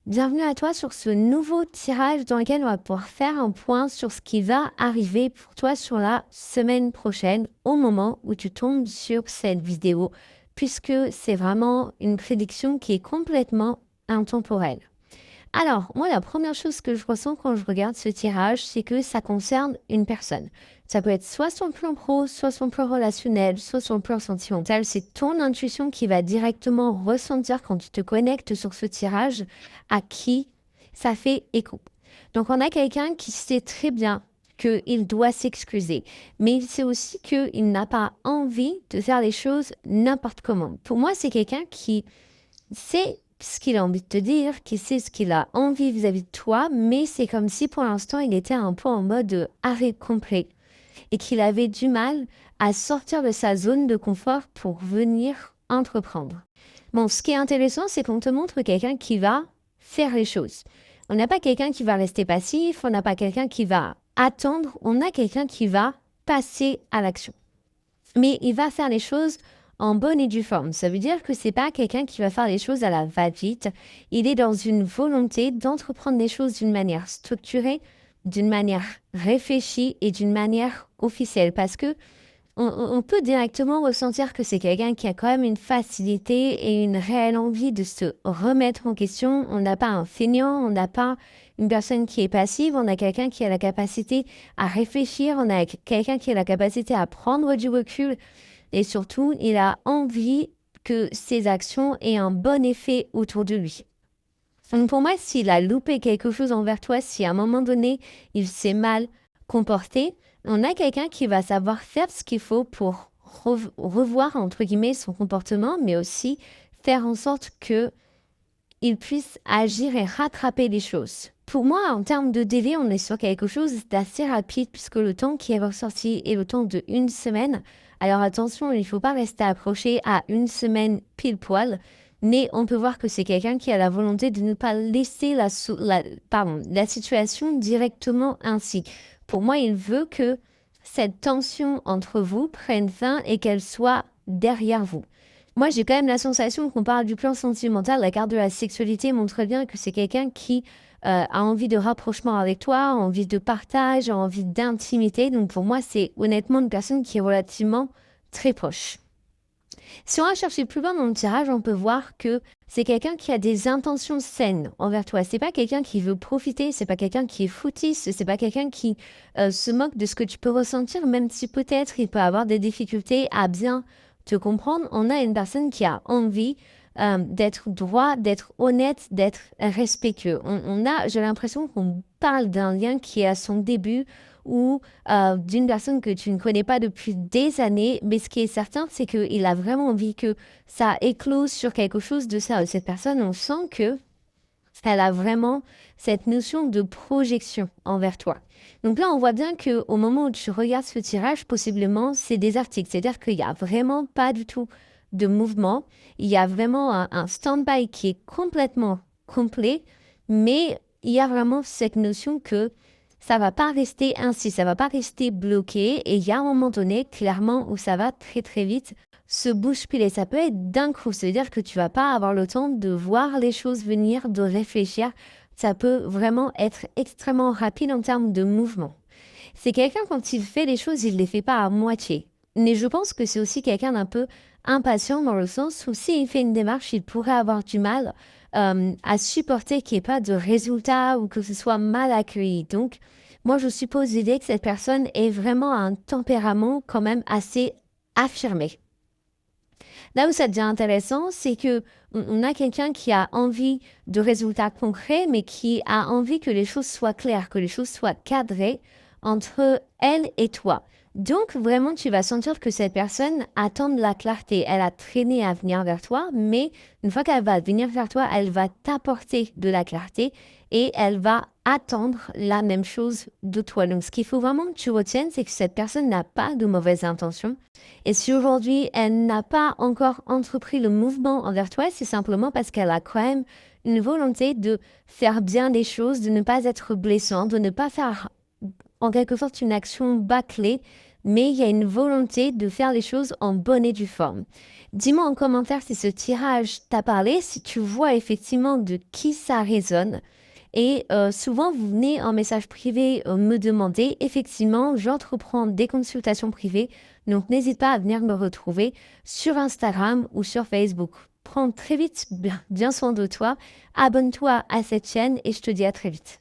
Bienvenue à toi sur ce nouveau tirage dans lequel on va pouvoir faire un point sur ce qui va arriver pour toi sur la semaine prochaine au moment où tu tombes sur cette vidéo, puisque c'est vraiment une prédiction qui est complètement intemporelle. Alors, moi, la première chose que je ressens quand je regarde ce tirage, c'est que ça concerne une personne. Ça peut être soit son plan pro, soit son plan relationnel, soit son plan sentimental. C'est ton intuition qui va directement ressentir quand tu te connectes sur ce tirage à qui ça fait écho. Donc, on a quelqu'un qui sait très bien qu'il doit s'excuser, mais il sait aussi qu'il n'a pas envie de faire les choses n'importe comment. Pour moi, c'est quelqu'un qui sait ce qu'il a envie de te dire, qui sait ce qu'il a envie vis-à-vis de toi, mais c'est comme si pour l'instant il était un peu en mode arrêt complet et qu'il avait du mal à sortir de sa zone de confort pour venir entreprendre. Bon, ce qui est intéressant, c'est qu'on te montre quelqu'un qui va faire les choses. On n'a pas quelqu'un qui va rester passif, on n'a pas quelqu'un qui va attendre, on a quelqu'un qui va passer à l'action. Mais il va faire les choses en bonne et due forme. Ça veut dire que c'est pas quelqu'un qui va faire les choses à la va-vite. Il est dans une volonté d'entreprendre les choses d'une manière structurée, d'une manière réfléchie et d'une manière officielle. Parce que on peut directement ressentir que c'est quelqu'un qui a quand même une facilité et une réelle envie de se remettre en question. On n'a pas un feignant, on n'a pas une personne qui est passive, on a quelqu'un qui a la capacité à réfléchir, on a quelqu'un qui a la capacité à prendre du recul et surtout, il a envie que ses actions aient un bon effet autour de lui. Donc pour moi, s'il a loupé quelque chose envers toi, si à un moment donné, il s'est mal comporté, on a quelqu'un qui va savoir faire ce qu'il faut pour revoir, entre guillemets, son comportement, mais aussi faire en sorte que il puisse agir et rattraper les choses. Pour moi, en termes de délai, on est sur quelque chose d'assez rapide puisque le temps qui est ressorti est le temps de une semaine. Alors attention, il ne faut pas rester accroché à une semaine pile poil, mais on peut voir que c'est quelqu'un qui a la volonté de ne pas laisser la situation directement ainsi. Pour moi, il veut que cette tension entre vous prenne fin et qu'elle soit derrière vous. Moi, j'ai quand même la sensation qu'on parle du plan sentimental. La carte de la sexualité montre bien que c'est quelqu'un qui a envie de rapprochement avec toi, a envie de partage, a envie d'intimité. Donc pour moi, c'est honnêtement une personne qui est relativement très proche. Si on va chercher plus loin dans le tirage, on peut voir que c'est quelqu'un qui a des intentions saines envers toi. C'est pas quelqu'un qui veut profiter, c'est pas quelqu'un qui est foutiste, c'est pas quelqu'un qui se moque de ce que tu peux ressentir, même si peut-être il peut avoir des difficultés à bien te comprendre. On a une personne qui a envie d'être droit, d'être honnête, d'être respectueux. J'ai l'impression qu'on parle d'un lien qui est à son début ou d'une personne que tu ne connais pas depuis des années, mais ce qui est certain, c'est qu'il a vraiment envie que ça éclose sur quelque chose de ça. Cette personne, on sent que elle a vraiment cette notion de projection envers toi. Donc là, on voit bien qu'au moment où tu regardes ce tirage, possiblement, c'est des articles. C'est-à-dire qu'il n'y a vraiment pas du tout de mouvement. Il y a vraiment un stand-by qui est complètement complet, mais il y a vraiment cette notion que ça va pas rester ainsi, ça va pas rester bloqué. Et il y a un moment donné, clairement, où ça va très très vite se bousculer. Ça peut être d'un coup, c'est-à-dire que tu vas pas avoir le temps de voir les choses venir, de réfléchir. Ça peut vraiment être extrêmement rapide en termes de mouvement. C'est quelqu'un, quand il fait les choses, il ne les fait pas à moitié. Mais je pense que c'est aussi quelqu'un d'un peu impatient dans le sens où s'il fait une démarche, il pourrait avoir du mal à supporter qu'il n'y ait pas de résultat ou que ce soit mal accueilli. Donc, moi, je suppose l'idée que cette personne ait vraiment un tempérament quand même assez affirmé. Là où ça devient intéressant, c'est que on a quelqu'un qui a envie de résultats concrets, mais qui a envie que les choses soient claires, que les choses soient cadrées entre elle et toi. Donc, vraiment, tu vas sentir que cette personne attend de la clarté. Elle a traîné à venir vers toi, mais une fois qu'elle va venir vers toi, elle va t'apporter de la clarté et elle va attendre la même chose de toi. Donc, ce qu'il faut vraiment que tu retiennes, c'est que cette personne n'a pas de mauvaises intentions. Et si aujourd'hui, elle n'a pas encore entrepris le mouvement envers toi, c'est simplement parce qu'elle a quand même une volonté de faire bien les choses, de ne pas être blessante, de ne pas faire en quelque sorte une action bâclée, mais il y a une volonté de faire les choses en bonne et due forme. Dis-moi en commentaire si ce tirage t'a parlé, si tu vois effectivement de qui ça résonne. Et souvent, vous venez en message privé me demander. Effectivement, j'entreprends des consultations privées. Donc, n'hésite pas à venir me retrouver sur Instagram ou sur Facebook. Prends très vite bien soin de toi. Abonne-toi à cette chaîne et je te dis à très vite.